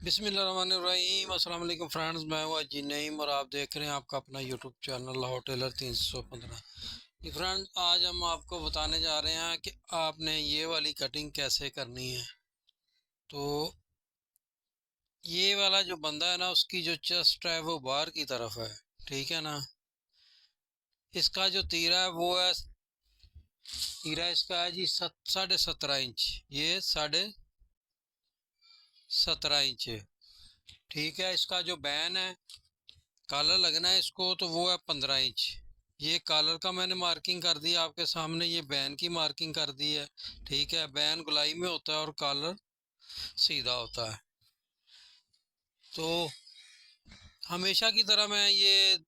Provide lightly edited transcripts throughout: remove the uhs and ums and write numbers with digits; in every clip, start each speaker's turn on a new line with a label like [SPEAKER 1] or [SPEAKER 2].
[SPEAKER 1] बिस्मिल्लाहिर्रहमानिर्रहीम। अस्सलाम वालेकुम फ्रेंड्स, मैं हूँ अजी नईम और आप देख रहे हैं आपका अपना यूट्यूब चैनल लाहौर टेलर 315। जी फ्रेंड्स, आज हम आपको बताने जा रहे हैं कि आपने ये वाली कटिंग कैसे करनी है। तो ये वाला जो बंदा है ना, उसकी जो चेस्ट है वो बाहर की तरफ है, ठीक है ना। इसका जो तीरा है वो है, तीरा इसका है जी 17.5 इंच। ये 17.5 इंच है, ठीक है। इसका जो बैन है, कॉलर लगना है इसको, तो वो है 15 इंच। ये कॉलर का मैंने मार्किंग कर दी आपके सामने, ये बैन की मार्किंग कर दी है, ठीक है। बैन गुलाई में होता है और कॉलर सीधा होता है। तो हमेशा की तरह मैं ये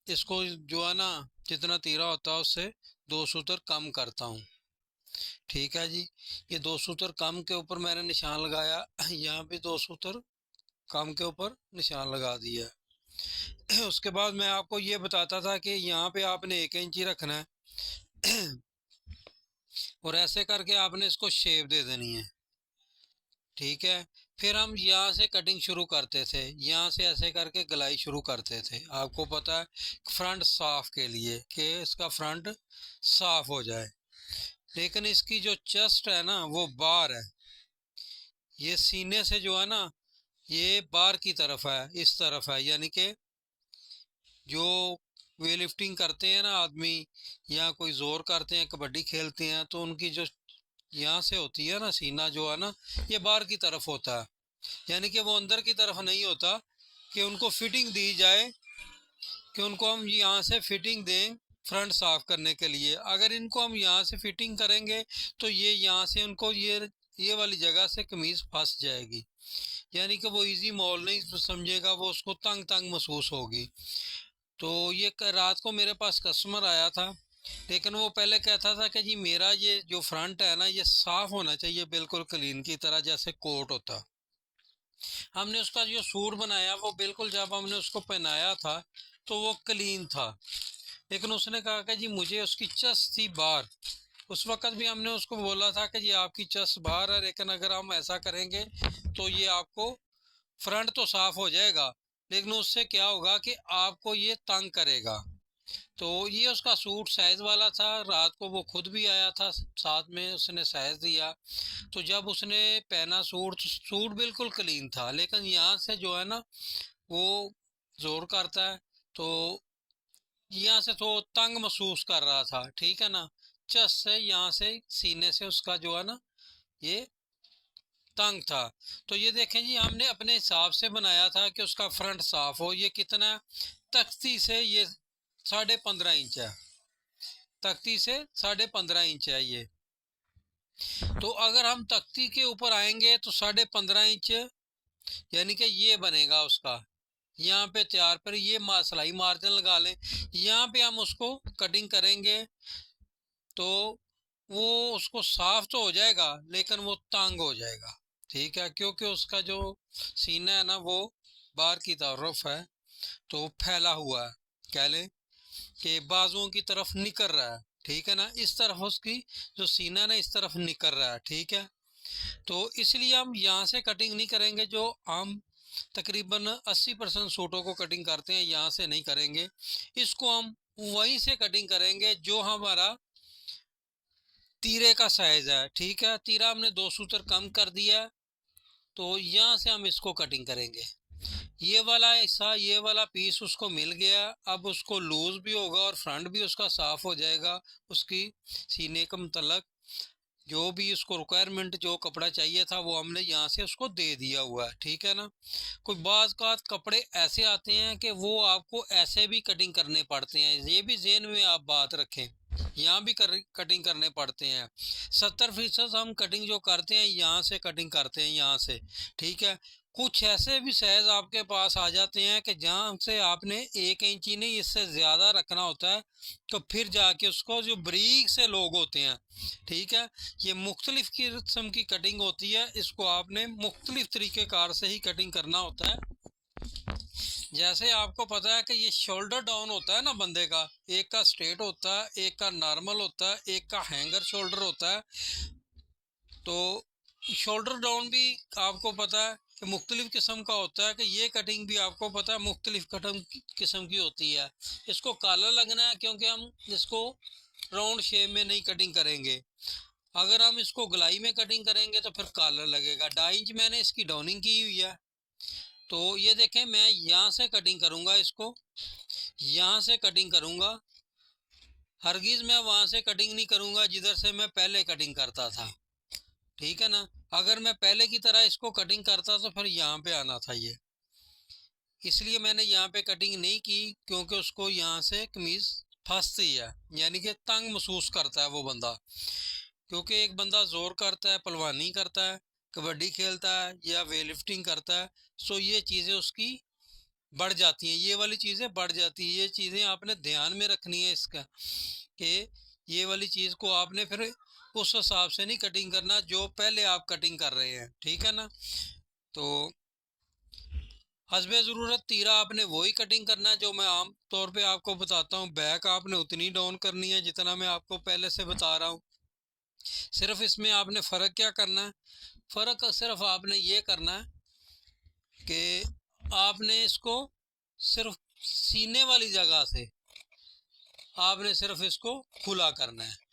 [SPEAKER 1] इसको जो है ना, जितना तीरा होता है उससे 2 सूत्र कम करता हूँ, ठीक है जी। ये 2 सूत्र कम के ऊपर मैंने निशान लगाया, यहाँ भी 2 सूत्र कम के ऊपर निशान लगा दिया। उसके बाद मैं आपको ये बताता था कि यहाँ पे आपने 1 इंच ही रखना है और ऐसे करके आपने इसको शेप दे देनी है, ठीक है। फिर हम यहाँ से कटिंग शुरू करते थे, यहाँ से ऐसे करके गलाई शुरू करते थे। आपको पता है, फ्रंट साफ के लिए कि इसका फ्रंट साफ हो जाए। लेकिन इसकी जो चेस्ट है ना वो बाहर है, ये सीने से जो है ना ये बाहर की तरफ है, इस तरफ है। यानी कि जो वे लिफ्टिंग करते हैं ना आदमी, या कोई जोर करते हैं, कबड्डी खेलते हैं, तो उनकी जो यहाँ से होती है ना सीना जो है ना, ये बाहर की तरफ होता है। यानी कि वो अंदर की तरफ नहीं होता कि उनको फिटिंग दी जाए, कि उनको हम यहाँ से फिटिंग दें फ्रंट साफ करने के लिए। अगर इनको हम यहाँ से फिटिंग करेंगे तो ये यहाँ से उनको ये वाली जगह से कमीज फंस जाएगी। यानी कि वो इजी मॉल नहीं समझेगा, वो उसको तंग तंग महसूस होगी। तो ये रात को मेरे पास कस्टमर आया था, लेकिन वो पहले कहता था कि जी मेरा ये जो फ्रंट है ना ये साफ होना चाहिए, बिल्कुल क्लीन की तरह, जैसे कोट होता। हमने उसका जो सूट बनाया वो बिल्कुल, जब हमने उसको पहनाया था तो वो क्लीन था। लेकिन उसने कहा कि जी मुझे उसकी चेस्ट थी बाहर। उस वक्त भी हमने उसको बोला था कि जी आपकी चेस्ट बाहर है, लेकिन अगर हम ऐसा करेंगे तो ये आपको फ्रंट तो साफ हो जाएगा, लेकिन उससे क्या होगा कि आपको ये तंग करेगा। तो ये उसका सूट साइज वाला था। रात को वो खुद भी आया था, साथ में उसने साइज दिया। तो जब उसने पहना सूट, सूट बिल्कुल क्लीन था, लेकिन यहाँ से जो है ना वो जोर करता है, तो यहाँ से तो तंग महसूस कर रहा था, ठीक है ना। चेस्ट से यहाँ से सीने से उसका जो है ना ये तंग था। तो ये देखें जी, हमने अपने हिसाब से बनाया था कि उसका फ्रंट साफ हो। ये कितना है, तख्ती से ये 15.5 इंच है, तख्ती से 15.5 इंच है ये। तो अगर हम तख्ती के ऊपर आएंगे तो 15.5 इंच, यानी कि ये बनेगा उसका। यहाँ पे तैयार पर ये सिलाई मार्जिन लगा लें, यहाँ पे हम उसको कटिंग करेंगे तो वो उसको साफ तो हो जाएगा, लेकिन वो तंग हो जाएगा, ठीक है। क्योंकि उसका जो सीना है ना वो बाहर की तरफ है, तो फैला हुआ है, कह लें कि बाजुओं की तरफ निकल रहा है, ठीक है ना। इस तरफ उसकी जो सीना ना इस तरफ निकल रहा है, ठीक है। तो इसलिए हम यहाँ से कटिंग नहीं करेंगे। जो हम तकरीबन 80% सूटों को कटिंग करते हैं यहाँ से नहीं करेंगे, इसको हम वहीं से कटिंग करेंगे जो हमारा तीरे का साइज है, ठीक है। तीरा हमने 2 सूत्र कम कर दिया, तो यहाँ से हम इसको कटिंग करेंगे। ये वाला हिस्सा, ये वाला पीस उसको मिल गया। अब उसको लूज भी होगा और फ्रंट भी उसका साफ हो जाएगा। उसकी सीने के मतलब जो भी उसको रिक्वायरमेंट जो कपड़ा चाहिए था वो हमने यहाँ से उसको दे दिया हुआ है, ठीक है ना। कोई बाज़ का कपड़े ऐसे आते हैं कि वो आपको ऐसे भी कटिंग करने पड़ते हैं, ये भी ज़हन में आप बात रखें। यहाँ भी कटिंग करने पड़ते हैं। 70% हम कटिंग जो करते हैं यहाँ से कटिंग करते हैं, यहाँ से, ठीक है। कुछ ऐसे भी साइज आपके पास आ जाते हैं कि जहाँ से आपने 1 इंच ही नहीं इससे ज़्यादा रखना होता है, तो फिर जाके उसको जो बारीक से लोग होते हैं, ठीक है। ये मुख्तलिफ किस्म की कटिंग होती है, इसको आपने मुख्तलिफ तरीक़ेकार से ही कटिंग करना होता है। जैसे आपको पता है कि ये शोल्डर डाउन होता है ना बंदे का, एक का स्ट्रेट होता है, एक का नॉर्मल होता है, एक का हैंगर शोल्डर होता है। तो शोल्डर डाउन भी आपको पता है कि मुख्तलिफ़ किस्म का होता है, कि ये कटिंग भी आपको पता है मुख्तलिफ़ किस्म की होती है। इसको काला लगना है क्योंकि हम इसको राउंड शेप में नहीं कटिंग करेंगे। अगर हम इसको गोलाई में कटिंग करेंगे तो फिर काला लगेगा। 2.5 इंच मैंने इसकी डाउनिंग की हुई है। तो ये देखें, मैं यहाँ से कटिंग करूँगा, इसको यहाँ से कटिंग करूँगा, हरगिज़ मैं वहाँ से कटिंग नहीं करूँगा जिधर से मैं पहले कटिंग करता था, ठीक है ना। अगर मैं पहले की तरह इसको कटिंग करता तो फिर यहाँ पे आना था ये, इसलिए मैंने यहाँ पे कटिंग नहीं की, क्योंकि उसको यहाँ से कमीज़ फंसती है, यानी कि तंग महसूस करता है वो बंदा। क्योंकि एक बंदा जोर करता है, पहलवानी करता है, कबड्डी खेलता है या वेट लिफ्टिंग करता है, सो ये चीज़ें उसकी बढ़ जाती हैं, ये वाली चीज़ें बढ़ जाती है। ये चीज़ें आपने ध्यान में रखनी है इसका, कि ये वाली चीज़ को आपने फिर उस हिसाब से नहीं कटिंग करना जो पहले आप कटिंग कर रहे हैं, ठीक है ना। तो हस्बे ज़रूरत तीरा आपने वही कटिंग करना है जो मैं आम तौर पे आपको बताता हूँ। बैक आपने उतनी डाउन करनी है जितना मैं आपको पहले से बता रहा हूँ। सिर्फ इसमें आपने फ़र्क क्या करना है, फ़र्क सिर्फ आपने ये करना है कि आपने इसको सिर्फ सीने वाली जगह से आपने सिर्फ इसको खुला करना है।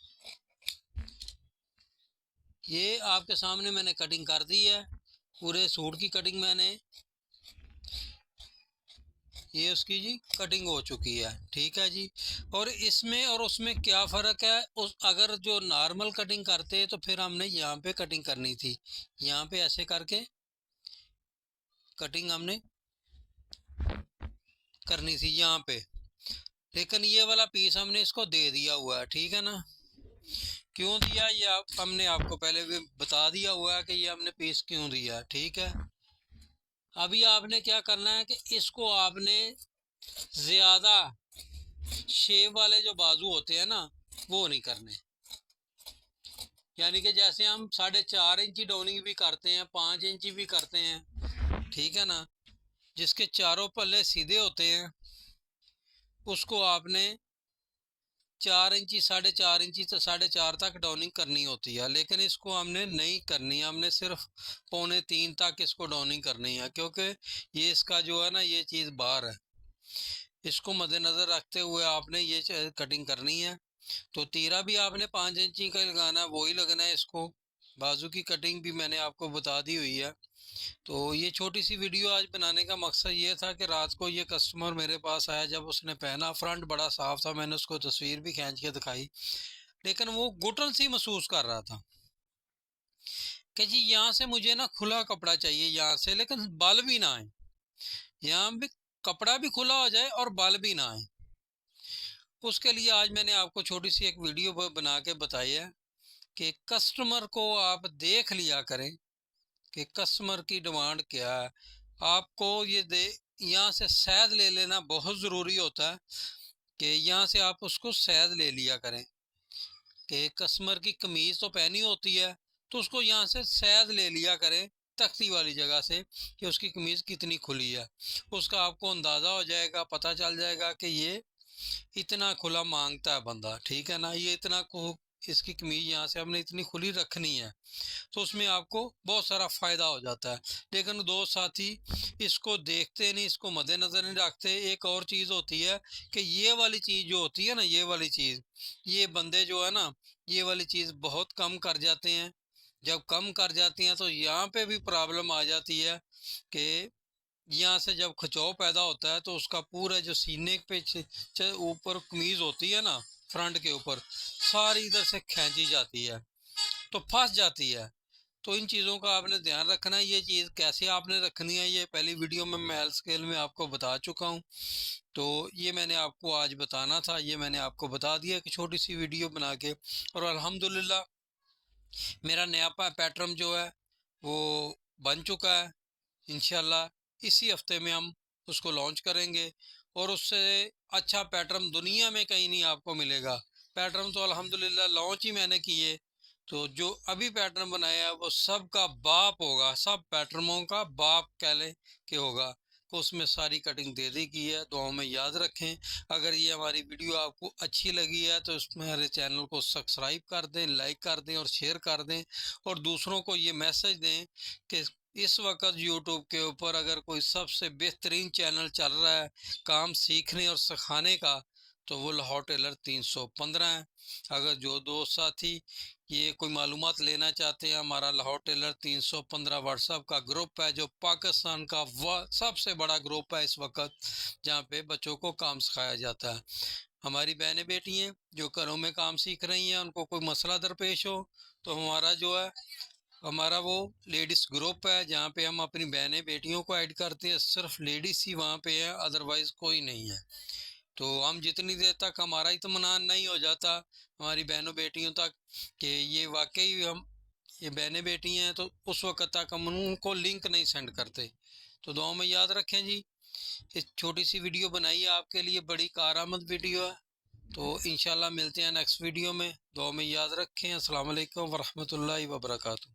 [SPEAKER 1] ये आपके सामने मैंने कटिंग कर दी है, पूरे सूट की कटिंग मैंने, ये उसकी जी कटिंग हो चुकी है, ठीक है जी। और इसमें और उसमें क्या फ़र्क है, उस अगर जो नॉर्मल कटिंग करते तो फिर हमने यहाँ पे कटिंग करनी थी, यहाँ पे ऐसे करके कटिंग हमने करनी थी यहाँ पे, लेकिन ये वाला पीस हमने इसको दे दिया हुआ है, ठीक है ना। क्यों दिया ये हमने आपको पहले भी बता दिया हुआ है कि ये हमने पीस क्यों दिया, ठीक है। अभी आपने क्या करना है कि इसको आपने ज़्यादा शेप वाले जो बाजू होते हैं ना वो नहीं करने, यानी कि जैसे हम 4.5 इंची डाउनिंग भी करते हैं, 5 इंची भी करते हैं, ठीक है ना। जिसके चारों पल्ले सीधे होते हैं उसको आपने 4 इंची, 4.5 इंची तो 4.5 तक डाउनिंग करनी होती है, लेकिन इसको हमने नहीं करनी है, हमने सिर्फ 2.75 तक इसको डाउनिंग करनी है, क्योंकि ये इसका जो है ना ये चीज़ बाहर है। इसको मद्देनज़र रखते हुए आपने ये कटिंग करनी है। तो तीरा भी आपने 5 इंची का लगाना है, वही लगना है इसको। बाजू की कटिंग भी मैंने आपको बता दी हुई है। तो ये छोटी सी वीडियो आज बनाने का मकसद ये था कि रात को ये कस्टमर मेरे पास आया, जब उसने पहना, फ्रंट बड़ा साफ था, मैंने उसको तस्वीर भी खींच के दिखाई, लेकिन वो घुटन सी महसूस कर रहा था कि जी यहाँ से मुझे ना खुला कपड़ा चाहिए यहाँ से, लेकिन बाल भी ना आए, यहाँ भी कपड़ा भी खुला हो जाए और बाल भी ना आए। उसके लिए आज मैंने आपको छोटी सी एक वीडियो बना के बताई है कि कस्टमर को आप देख लिया करें कि कस्टमर की डिमांड क्या है। आपको ये दे यहाँ से शहद ले लेना बहुत ज़रूरी होता है, कि यहाँ से आप उसको शहद ले लिया करें, कि कस्टमर की कमीज़ तो पहनी होती है तो उसको यहाँ से शहद ले लिया करें तख्ती वाली जगह से, कि उसकी कमीज़ कितनी खुली है। उसका आपको अंदाज़ा हो जाएगा, पता चल जाएगा कि ये इतना खुला मांगता है बंदा, ठीक है ना। ये इतना इसकी कमीज यहाँ से हमने इतनी खुली रखनी है, तो उसमें आपको बहुत सारा फ़ायदा हो जाता है। लेकिन दो साथी इसको देखते नहीं, इसको मद्देनज़र नहीं रखते। एक और चीज़ होती है कि ये वाली चीज़ जो होती है ना, ये वाली चीज़, ये बंदे जो है ना ये वाली चीज़ बहुत कम कर जाते हैं। जब कम कर जाती हैं तो यहाँ पे भी प्रॉब्लम आ जाती है कि यहाँ से जब खिंचाव पैदा होता है तो उसका पूरा जो सीने पे ऊपर कमीज होती है ना, फ्रंट के ऊपर सारी इधर से खींची जाती है तो फंस जाती है। तो इन चीज़ों का आपने ध्यान रखना है। ये चीज़ कैसे आपने रखनी है ये पहली वीडियो में मैं एल स्केल में आपको बता चुका हूँ। तो ये मैंने आपको आज बताना था, ये मैंने आपको बता दिया कि छोटी सी वीडियो बना के। और अल्हम्दुलिल्लाह मेरा नया पैटर्न जो है वो बन चुका है। इंशाल्लाह इसी हफ्ते में हम उसको लॉन्च करेंगे, और उससे अच्छा पैटर्न दुनिया में कहीं नहीं आपको मिलेगा। पैटर्न तो अल्हम्दुलिल्लाह लॉन्च ही मैंने किए, तो जो अभी पैटर्न बनाया है वो सबका बाप होगा, सब पैटर्नों का बाप कह लें कि होगा। तो उसमें सारी कटिंग दे दी गई है, दुआओं में याद रखें। अगर ये हमारी वीडियो आपको अच्छी लगी है तो इसमें हमारे चैनल को सब्सक्राइब कर दें, लाइक कर दें और शेयर कर दें, और दूसरों को ये मैसेज दें कि इस वक्त यूट्यूब के ऊपर अगर कोई सबसे बेहतरीन चैनल चल रहा है काम सीखने और सिखाने का, तो वो लाहौर टेलर 315 है। अगर जो दोस्त साथी ये कोई मालूमात लेना चाहते हैं, हमारा लाहौर टेलर 315 व्हाट्सएप का ग्रुप है, जो पाकिस्तान का वह सबसे बड़ा ग्रुप है इस वक्त, जहाँ पे बच्चों को काम सिखाया जाता है। हमारी बहनें बेटी हैं जो घरों में काम सीख रही हैं, उनको कोई मसला दरपेश हो तो हमारा जो है हमारा वो लेडीज़ ग्रुप है, जहाँ पे हम अपनी बहनें बेटियों को ऐड करते हैं। सिर्फ लेडीज़ ही वहाँ पे है, अदरवाइज़ कोई नहीं है। तो हम जितनी देर तक हमारा इत्मीनान नहीं हो जाता हमारी बहनों बेटियों तक कि ये वाकई हम ये बहनें बेटी हैं, तो उस वक्त तक हम उनको लिंक नहीं सेंड करते। तो दुआ में याद रखें जी। इस छोटी सी वीडियो बनाई है आपके लिए, बड़ी कारआमद वीडियो है। तो इंशाल्लाह मिलते हैं नेक्स्ट वीडियो में। दुआ में याद रखें। अस्सलाम वालेकुम वरहमतुल्लाहि वबरकातुहू।